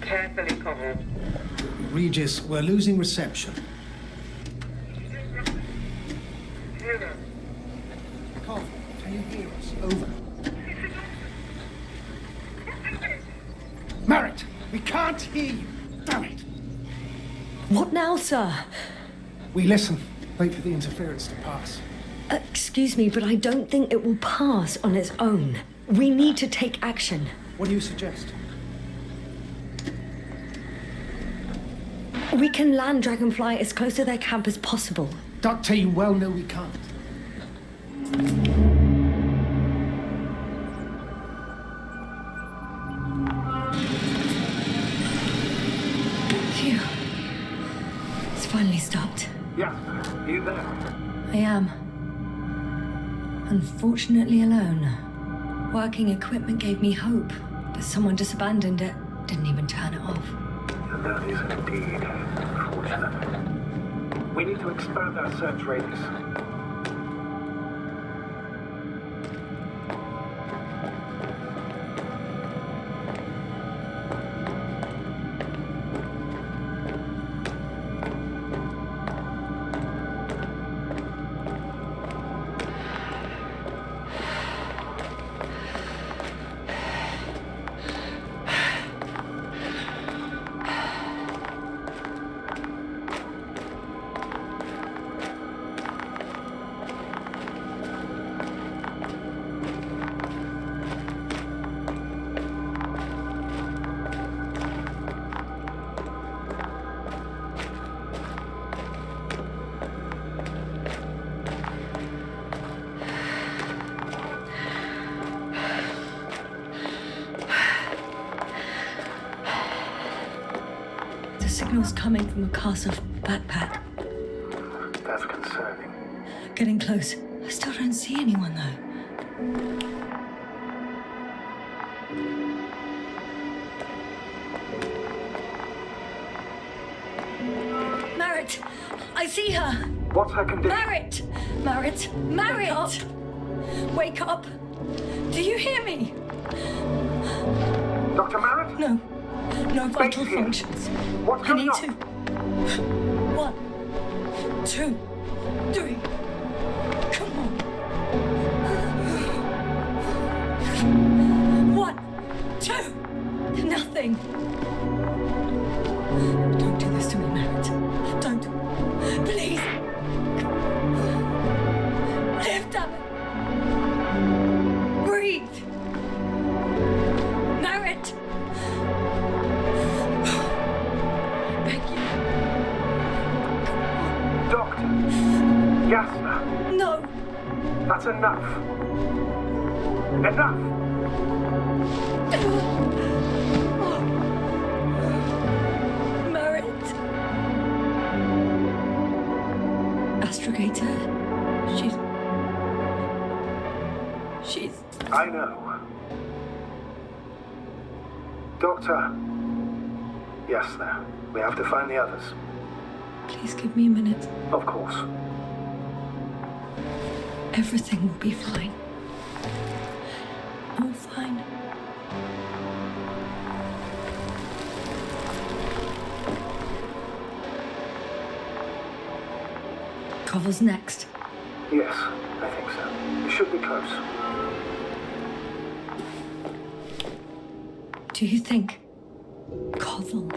Carefully, Cobble. Regis, we're losing reception. Cov, can you hear us? Over. Merritt, we can't hear you. Damn it. What now, sir? We listen. Wait for the interference to pass. Excuse me, but I don't think it will pass on its own. We need to take action. What do you suggest? We can land Dragonfly as close to their camp as possible. Doctor, you well know we can't. Phew. It's finally stopped. Yeah, you there? I am. Unfortunately alone. Working equipment gave me hope, but someone just abandoned it. Didn't even turn it off. That is indeed unfortunate. We need to expand our search radius. The signal's coming from a castle backpack. That's concerning. Getting close. I still don't see anyone, though. Merritt! I see her! What's her condition? Merritt! Merritt! Merritt! Wake up! Do you hear me? Dr. Merritt? No. No vital Here. functions. What's I going need on? to. 1, 2, 3. Come on. 1, 2. Nothing. Don't do this to me, Merritt. Don't. Please. Live, damn it. Breathe. Merritt. Doctor. Yasna. No. That's enough. Enough! Merritt. Astrogator. She's... I know. Doctor. Yasna, we have to find the others. Please give me a minute. Of course. Everything will be fine. All fine. Cover's next. Yes, I think so. We should be close. Do you think? Koval.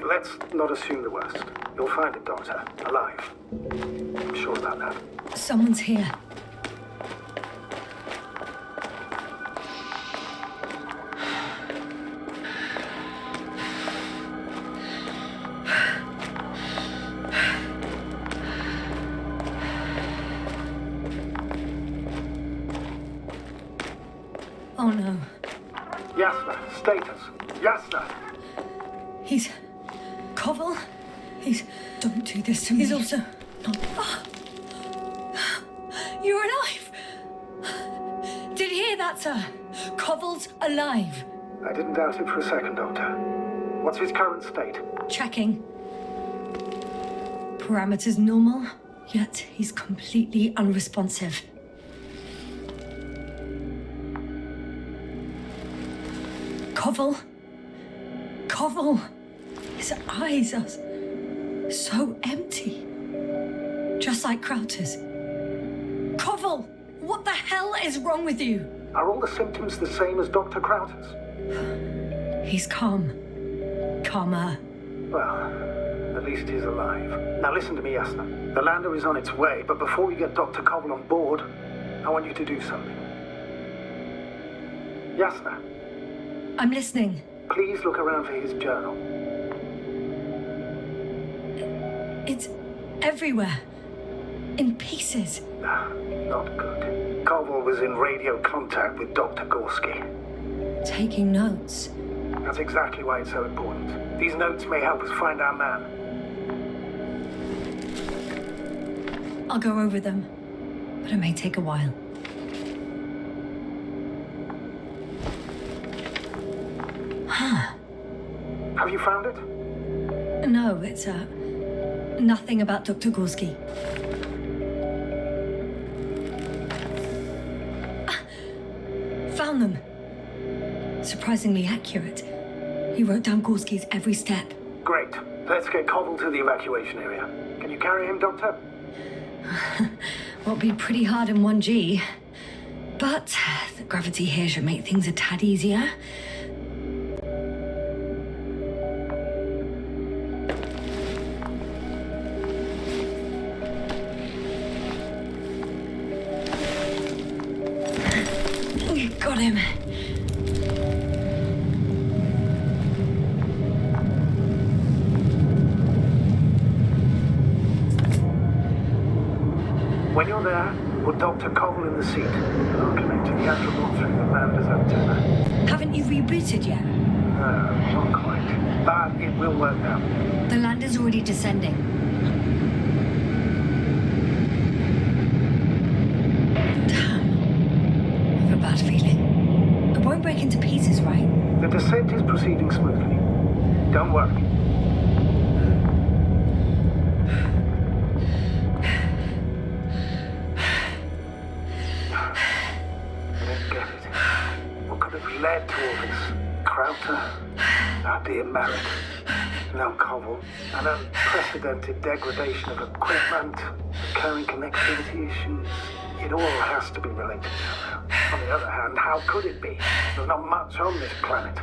Let's not assume the worst. You'll find it, Doctor. Alive. I'm sure about that. Someone's here. Oh no. Yasna, status. Yasna! He's... Koval? He's... Don't do this to me. He's also... not... You're alive! Did you hear that, sir? Koval's alive. I didn't doubt it for a second, Doctor. What's his current state? Checking. Parameters normal, yet he's completely unresponsive. Koval? Koval, his eyes are so empty. Just like Krauter's. Koval, what the hell is wrong with you? Are all the symptoms the same as Dr. Krauter's? He's calm. Calmer. Well, at least he's alive. Now listen to me, Yasna. The lander is on its way, but before we get Dr. Koval on board, I want you to do something. Yasna, I'm listening. please look around for his journal. It's everywhere. In pieces. Not good. Koval was in radio contact with Dr. Gorsky. Taking notes. That's exactly why it's so important. These notes may help us find our man. I'll go over them. But it may take a while. Have you found it? No, it's nothing about Dr. Gorsky. Found them. Surprisingly accurate. He wrote down Gorsky's every step. Great. Let's get Koval to the evacuation area. Can you carry him, Doctor? Will be pretty hard in 1G. But the gravity here should make things a tad easier. Got him. When you're there, put Dr. Koval in the seat. I'll connect to the attribute through the lander's antenna. Haven't you rebooted yet? No, not quite. But it will work now. The lander's already descending. Damn. I have a bad feeling. It won't break into pieces, right? The descent is proceeding smoothly. Don't worry. Led to all this. Krauter, our dear Merrick, now Koval, an unprecedented degradation of equipment, recurring connectivity issues. It all has to be related somehow. On the other hand, how could it be? There's not much on this planet.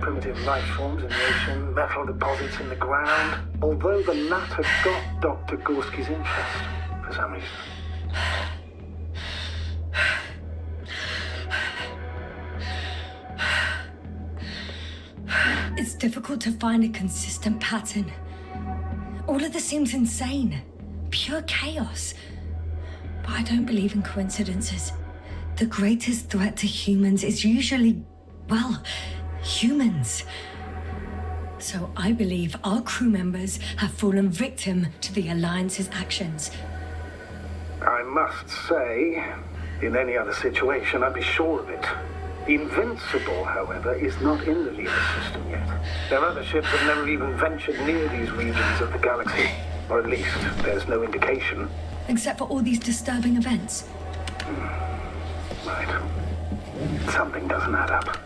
Primitive life forms in the ocean, metal deposits in the ground. Although the latter got Dr. Gorsky's interest, for some reason. It's difficult to find a consistent pattern. All of this seems insane. Pure chaos. But I don't believe in coincidences. The greatest threat to humans is usually, well, humans. So I believe our crew members have fallen victim to the Alliance's actions. I must say, in any other situation, I'd be sure of it. The Invincible, however, is not in the Leader system yet. Their other ships have never even ventured near these regions of the galaxy. Or at least, there's no indication. Except for all these disturbing events. Right. Something doesn't add up.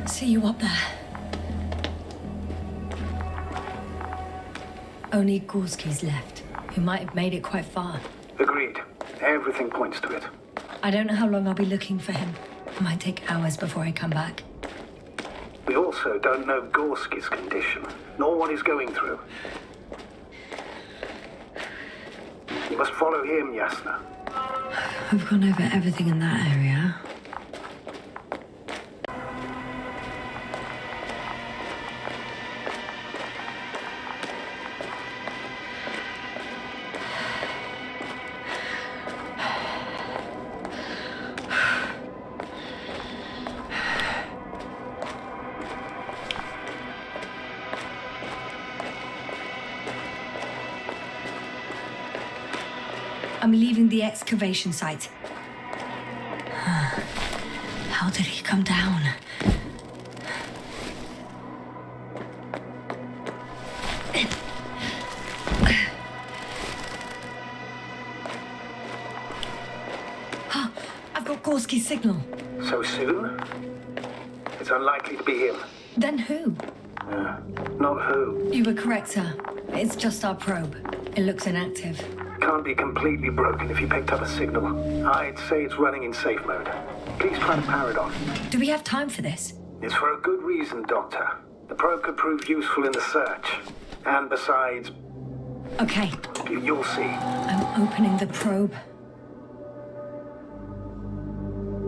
See you up there. Only Gorsky's left, who might have made it quite far. Agreed. Everything points to it. I don't know how long I'll be looking for him. It might take hours before I come back. We also don't know Gorsky's condition, nor what he's going through. You must follow him, Yasna. I've gone over everything in that area. I'm leaving the excavation site. How did he come down? I've got Gorsky's signal. So soon? It's unlikely to be him. Then who? Not who. You were correct, sir. It's just our probe. It looks inactive. Can't be completely broken if you picked up a signal. I'd say it's running in safe mode. Please try to power it on. Do we have time for this? It's for a good reason, Doctor. The probe could prove useful in the search. And besides, Okay, you'll see. I'm opening the probe.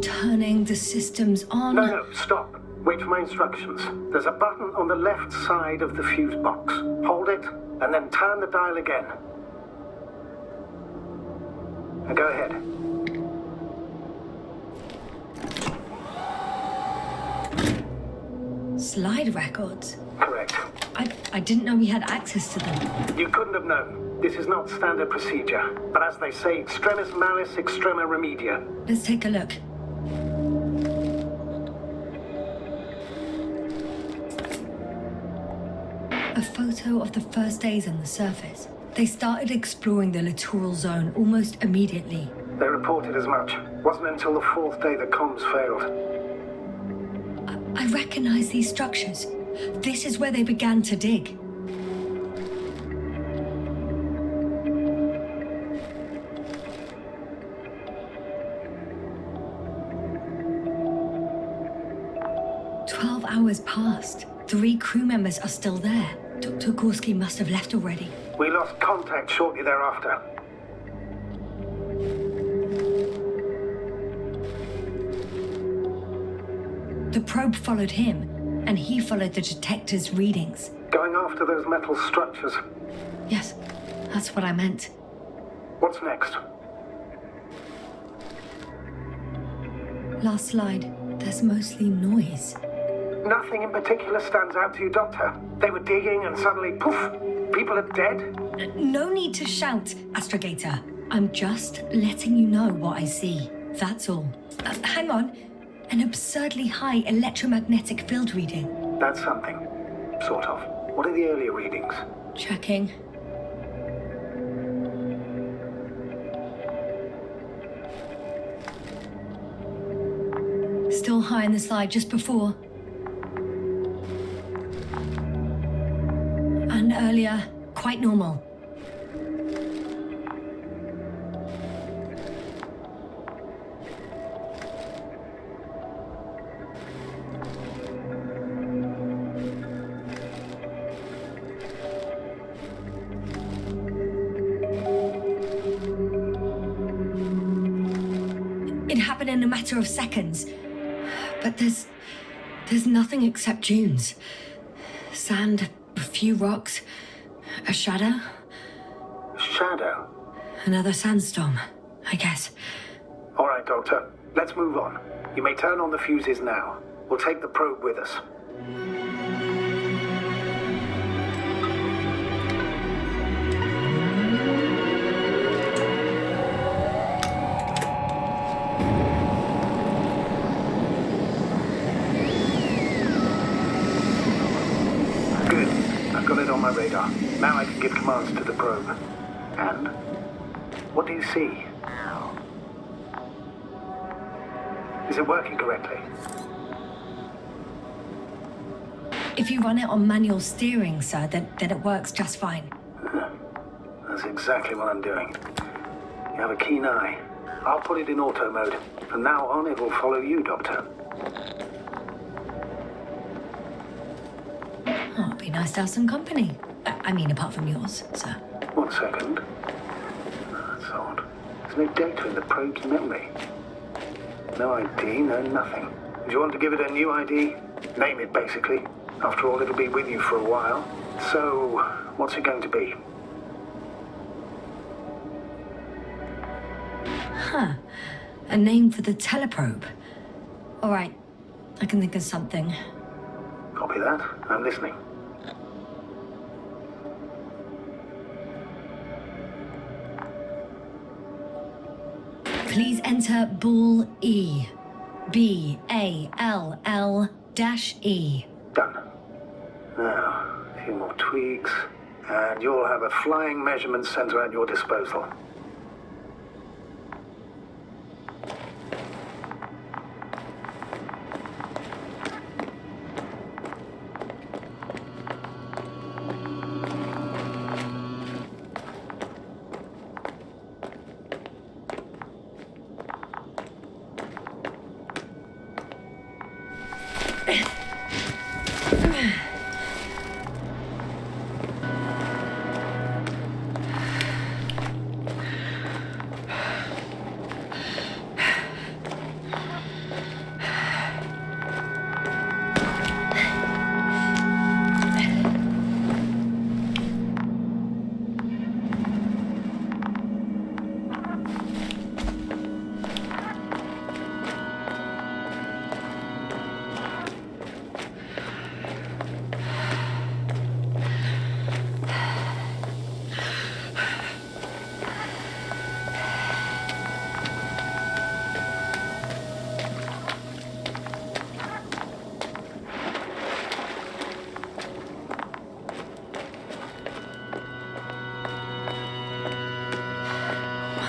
Turning the systems on. No, stop. Wait for my instructions. There's a button on the left side of the fuse box. Hold it, and then turn the dial again. Now go ahead. Slide records. Correct. I didn't know we had access to them. You couldn't have known. This is not standard procedure. But as they say, extremis malis, extrema remedia. Let's take a look. A photo of the first days on the surface. They started exploring the littoral zone almost immediately. They reported as much. Wasn't until the fourth day the comms failed. I recognize these structures. This is where they began to dig. Hours passed. 3 crew members are still there. Dr. Gorski must have left already. We lost contact shortly thereafter. The probe followed him, and he followed the detector's readings. Going after those metal structures. Yes, that's what I meant. What's next? Last slide. There's mostly noise. Nothing in particular stands out to you, Doctor. They were digging and suddenly, poof, people are dead? No need to shout, Astrogator. I'm just letting you know what I see. That's all. Hang on. An absurdly high electromagnetic field reading. That's something. Sort of. What are the earlier readings? Checking. Still high in the slide just before. And earlier, quite normal. It happened in a matter of seconds. But there's nothing except dunes. Sand, a few rocks, a shadow. Shadow? Another sandstorm, I guess. All right, Doctor. Let's move on. You may turn on the fuses now. We'll take the probe with us. My radar. Now I can give commands to the probe. And? What do you see? Is it working correctly? If you run it on manual steering, sir, then it works just fine. That's exactly what I'm doing. You have a keen eye. I'll put it in auto mode. From now on, it will follow you, Doctor. Oh, it'd be nice to have some company. I mean, apart from yours, sir. 1 second. That's odd. There's no data in the probe's memory. No ID, no nothing. Do you want to give it a new ID? Name it, basically. After all, it'll be with you for a while. So, what's it going to be? Huh. A name for the teleprobe. All right. I can think of something. Copy that. I'm listening. Please enter Ball E. BALL-E. Done. Now, a few more tweaks, and you'll have a flying measurement center at your disposal.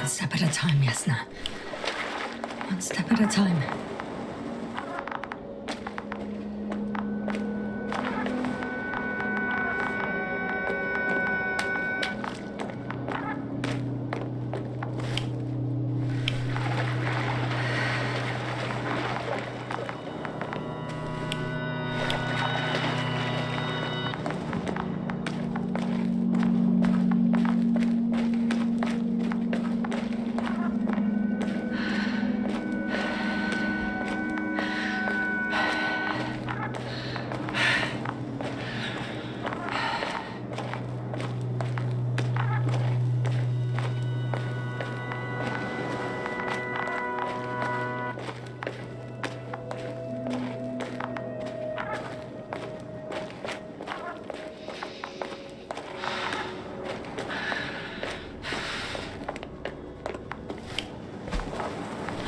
One step at a time, Yasna. One step at a time.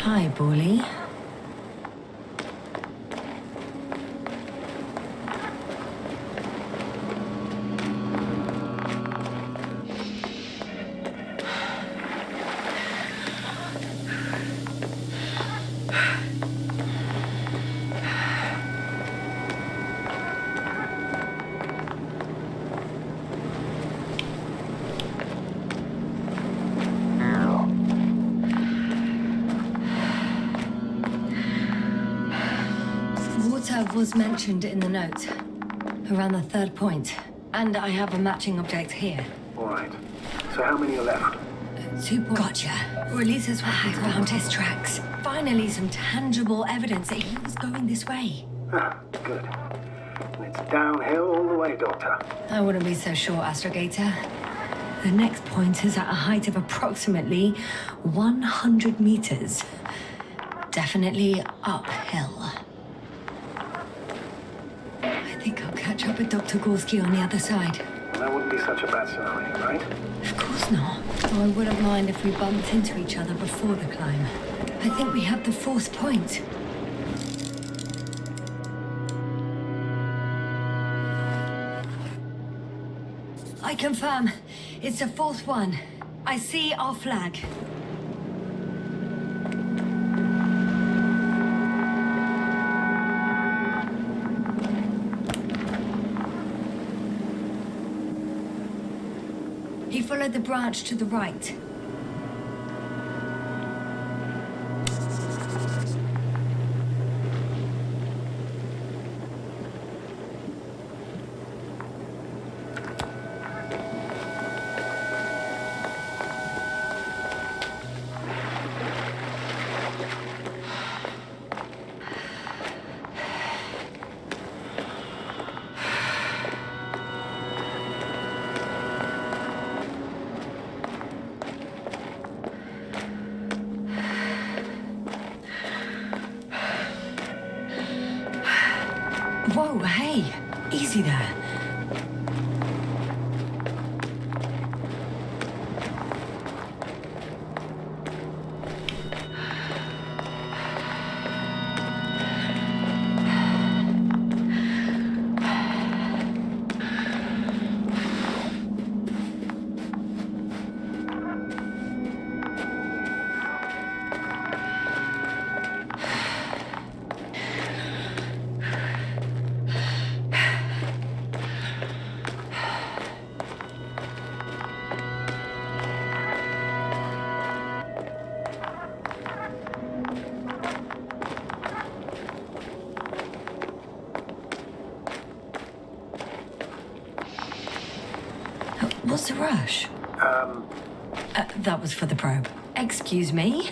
Hi, Bully. Water was mentioned in the note, around the third point. And I have a matching object here. All right. So how many are left? 2 points. Gotcha. Releases what I found his tracks. Finally, some tangible evidence that he was going this way. Ah, good. And it's downhill all the way, Doctor. I wouldn't be so sure, Astrogator. The next point is at a height of approximately 100 meters. Definitely uphill. I think I'll catch up with Dr. Gorski on the other side. Well, that wouldn't be such a bad scenario, right? Of course not. Though I wouldn't mind if we bumped into each other before the climb. I think we have the 4th point. I confirm. It's the 4th one. I see our flag. He followed the branch to the right. Whoa, hey, easy there. What's the rush? That was for the probe. Excuse me?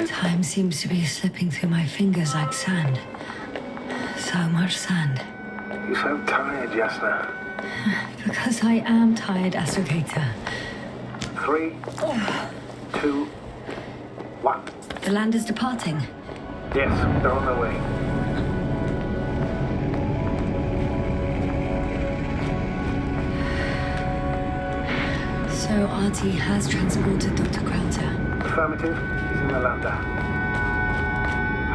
Time seems to be slipping through my fingers like sand. So much sand. You sound tired, Jasna. Because I am tired, Astrogator. 3, 2, 1. The land is departing. Yes, they're on their way. So Artie has transported Dr. Krauter. Affirmative. He's in the lander.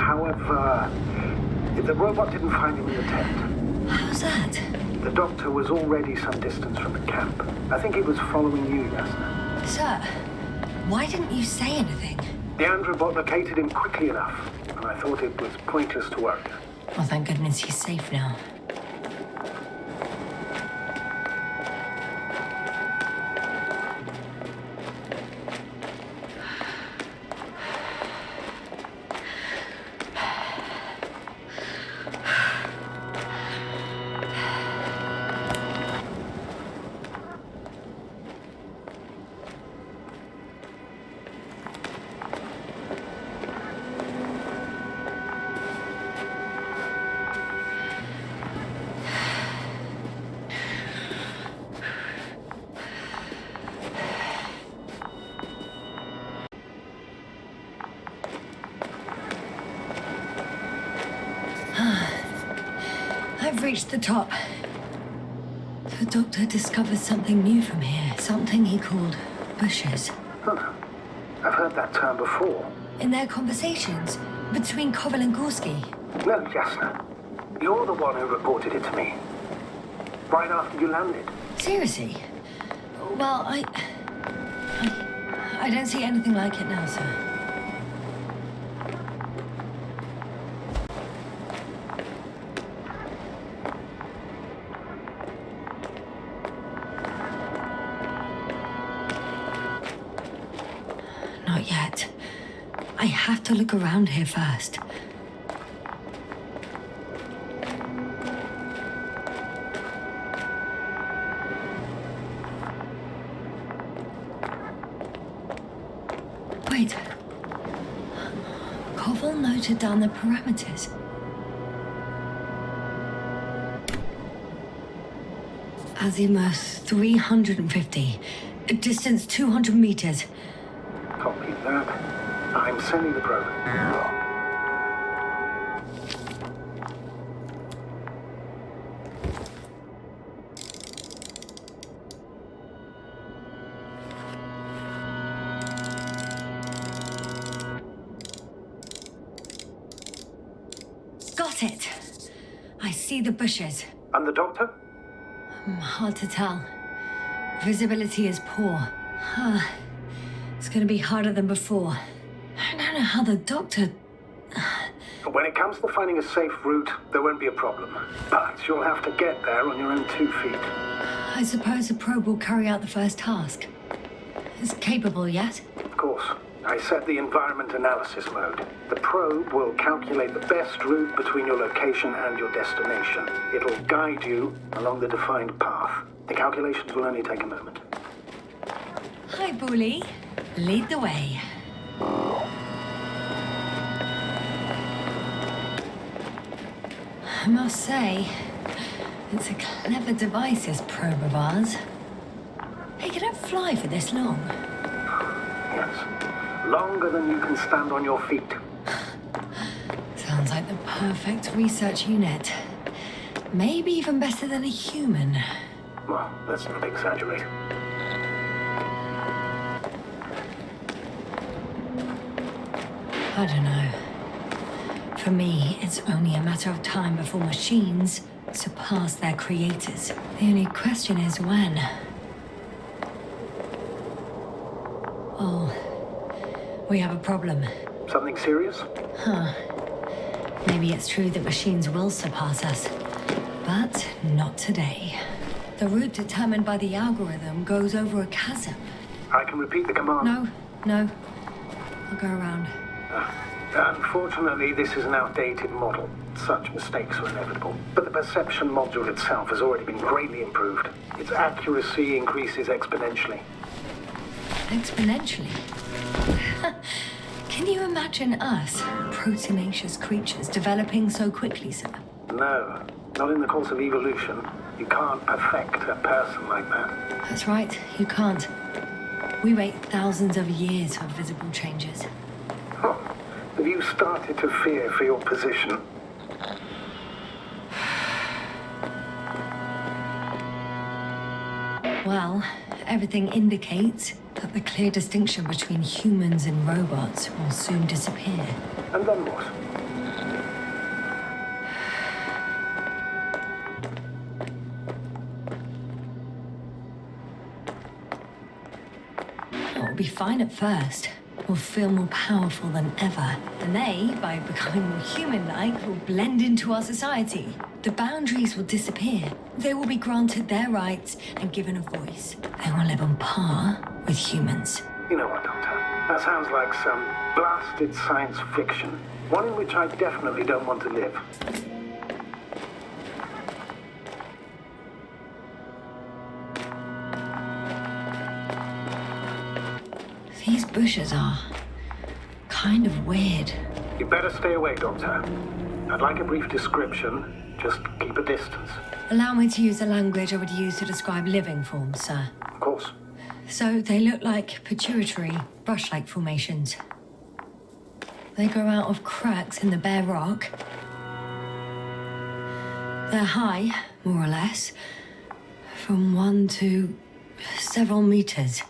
However, the robot didn't find him in the tent. How's that? The doctor was already some distance from the camp. I think he was following you, Jasna. Sir, why didn't you say anything? The androbot located him quickly enough, and I thought it was pointless to worry. Well, thank goodness he's safe now. I've reached the top. The doctor discovered something new from here. Something he called bushes. Huh. I've heard that term before. In their conversations between Koval and Gorski. No, Jasna. You're the one who reported it to me. Right after you landed. Seriously? Well, I don't see anything like it now, sir. Not yet. I have to look around here first. Wait. Koval noted down the parameters. Azimuth 350. Distance 200 meters. Copy that. I'm sending the probe. Got it. I see the bushes. And the doctor? Hard to tell. Visibility is poor. It's gonna be harder than before. I don't know how the doctor... When it comes to finding a safe route, there won't be a problem. But you'll have to get there on your own 2 feet. I suppose the probe will carry out the first task. It's capable yet? Of course. I set the environment analysis mode. The probe will calculate the best route between your location and your destination. It'll guide you along the defined path. The calculations will only take a moment. Hi, Bully. Lead the way. I must say, it's a clever device, this probe of ours. They couldn't fly for this long. Yes. Longer than you can stand on your feet. Sounds like the perfect research unit. Maybe even better than a human. Well, let's not exaggerate. I don't know. For me, it's only a matter of time before machines surpass their creators. The only question is when. Oh, we have a problem. Something serious? Maybe it's true that machines will surpass us, but not today. The route determined by the algorithm goes over a chasm. I can repeat the command. No. I'll go around. Unfortunately, this is an outdated model. Such mistakes are inevitable. But the perception module itself has already been greatly improved. Its accuracy increases exponentially. Exponentially? Can you imagine us, proteinaceous creatures, developing so quickly, sir? No, not in the course of evolution. You can't perfect a person like that. That's right, you can't. We wait thousands of years for visible changes. Huh. Have you started to fear for your position? Well, everything indicates that the clear distinction between humans and robots will soon disappear. And then what? It'll be fine at first. We'll feel more powerful than ever. And they, by becoming more human-like, will blend into our society. The boundaries will disappear. They will be granted their rights and given a voice. They will live on par with humans. You know what, Doctor? That sounds like some blasted science fiction. One in which I definitely don't want to live. These bushes are kind of weird. You better stay away, Doctor. I'd like a brief description. Just keep a distance. Allow me to use the language I would use to describe living forms, sir. Of course. So they look like pituitary, brush-like formations. They grow out of cracks in the bare rock. They're high, more or less, from 1 to several meters.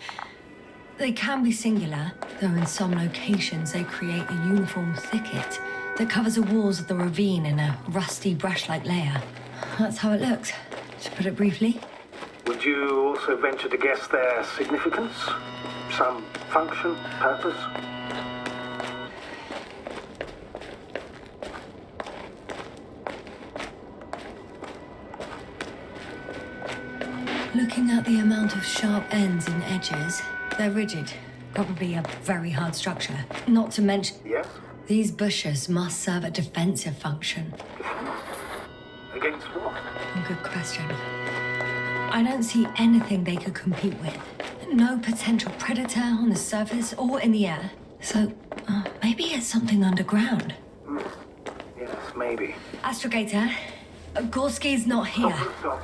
They can be singular, though in some locations they create a uniform thicket that covers the walls of the ravine in a rusty brush-like layer. That's how it looks, to put it briefly. Would you also venture to guess their significance? Some function, purpose? Looking at the amount of sharp ends and edges, they're rigid. Probably a very hard structure. Not to mention... Yes? These bushes must serve a defensive function. Against what? Good question. I don't see anything they could compete with. No potential predator on the surface or in the air. So, maybe it's something underground. Yes, maybe. Astrogator, Gorski's not here. Stop.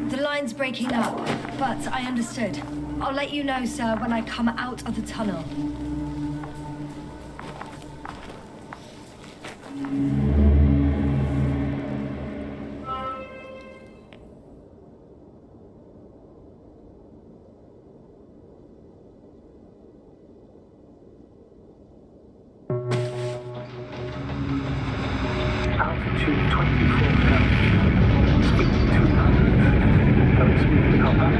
The line's breaking up, but I understood. I'll let you know, sir, when I come out of the tunnel. Altitude 24,000. Speed 200. Going smoothly, Hopper.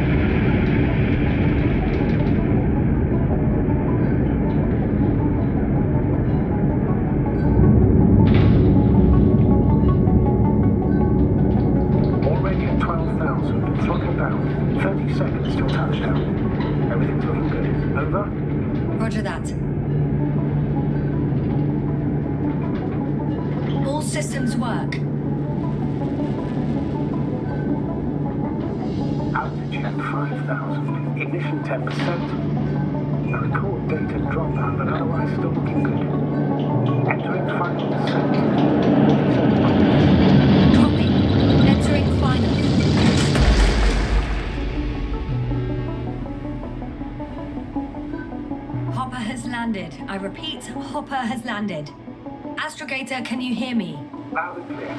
Already at 12,000. Throttle down. 30 seconds till touchdown. Everything's looking good. Over? Roger that. All systems work. Altitude 5,000. Ignition 10%. A record data dropout, but otherwise still looking good. Entering final descent. Copy. Entering final. I repeat, Hopper has landed. Astrogator, can you hear me? Loud and clear.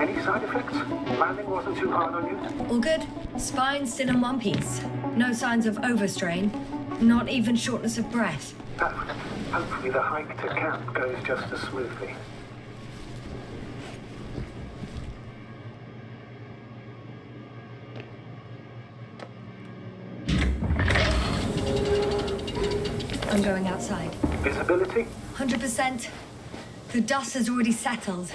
Any side effects? Landing wasn't too hard on you? All good? Spine still in one piece. No signs of overstrain. Not even shortness of breath. Perfect. Hopefully the hike to camp goes just as smoothly. I'm going outside. Visibility? 100%. The dust has already settled.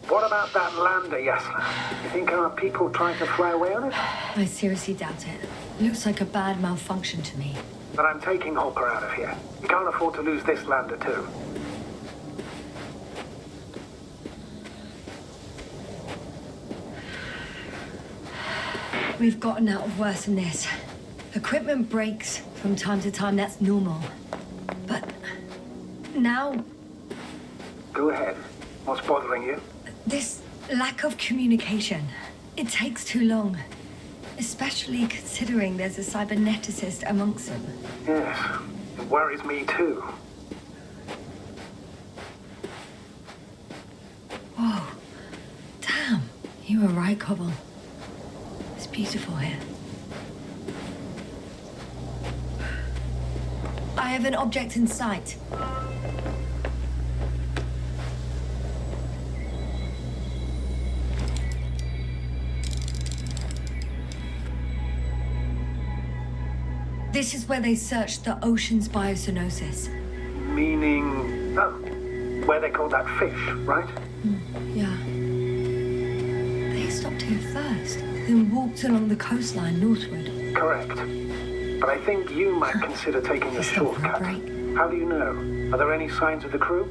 What about that lander, Yasna? You think our people tried to fly away on it? I seriously doubt it. Looks like a bad malfunction to me. But I'm taking Hopper out of here. We can't afford to lose this lander too. We've gotten out of worse than this. Equipment breaks from time to time, that's normal. But now, Go ahead. What's bothering you? this lack of communication, it takes too long. Especially considering there's a cyberneticist amongst them. Yes, it worries me too. Whoa. Damn. You were right, Cobble. It's beautiful here. I have an object in sight. This is where they searched the ocean's biocenosis. Meaning... Oh, where they caught that fish, right? Yeah. They stopped here first, then walked along the coastline northward. Correct. But I think you might consider taking a Stop for a shortcut. break. How do you know? Are there any signs of the crew?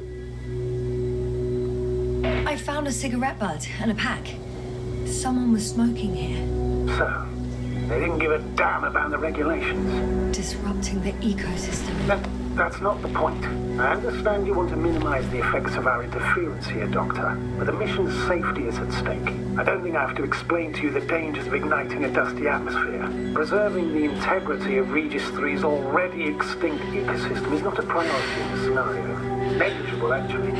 I found a cigarette butt and a pack. Someone was smoking here. So, they didn't give a damn about the regulations. Disrupting the ecosystem. That's not the point. I understand you want to minimize the effects of our interference here, Doctor, but the mission's safety is at stake. I don't think I have to explain to you the dangers of igniting a dusty atmosphere. Preserving the integrity of Regis 3's already extinct ecosystem is not a priority in this scenario. Negligible, actually.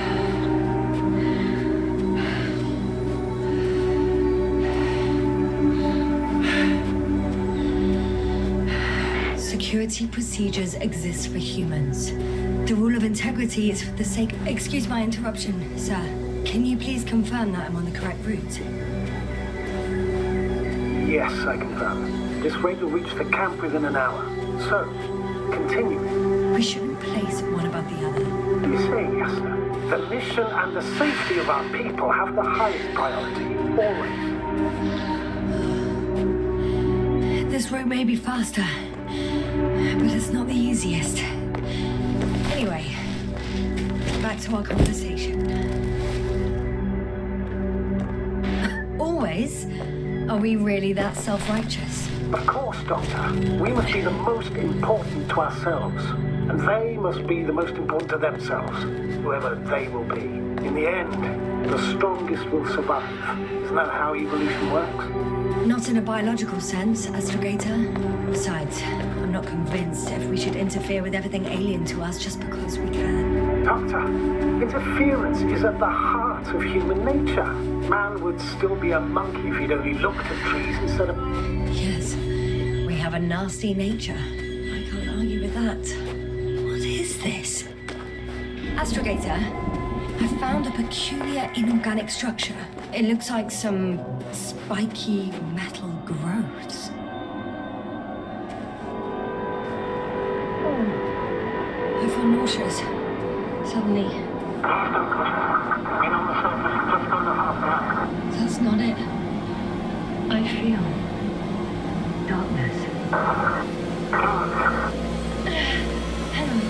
Security procedures exist for humans. The rule of integrity is for the sake... Excuse my interruption, sir. Can you please confirm that I'm on the correct route? Yes, I confirm. This rate will reach the camp within an hour. So, continue. We shouldn't place one above the other. You say, Yasna, the mission and the safety of our people have the highest priority, always. This route may be faster, but it's not the easiest. Anyway, back to our conversation. Always? Are we really that self-righteous? Of course, Doctor. We must be the most important to ourselves. And they must be the most important to themselves, whoever they will be. In the end, the strongest will survive. Isn't that how evolution works? Not in a biological sense, Astrogator. Besides, I'm not convinced if we should interfere with everything alien to us just because we can. Doctor, interference is at the heart of human nature. Man would still be a monkey if he'd only looked at trees instead of... Yes, we have a nasty nature. I can't argue with that. What is this? Astrogator, I found a peculiar inorganic structure. It looks like some spiky metal growths. I feel nauseous. Suddenly. That's not it. I feel darkness. Hang on.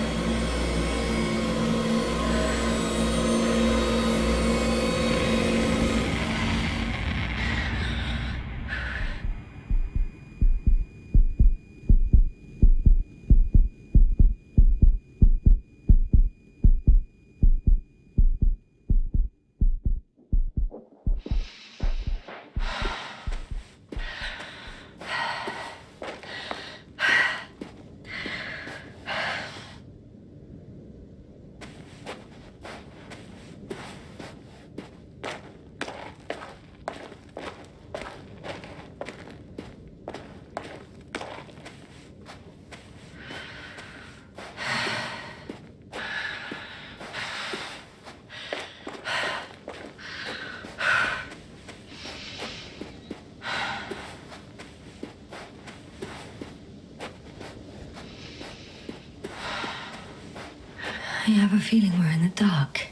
have a feeling we're in the dark.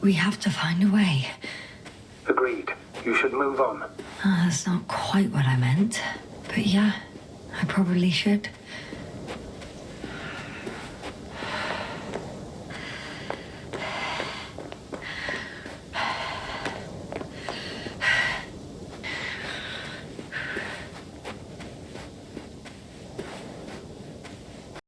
We have to find a way. Agreed. You should move on. That's not quite what I meant. But yeah, I probably should.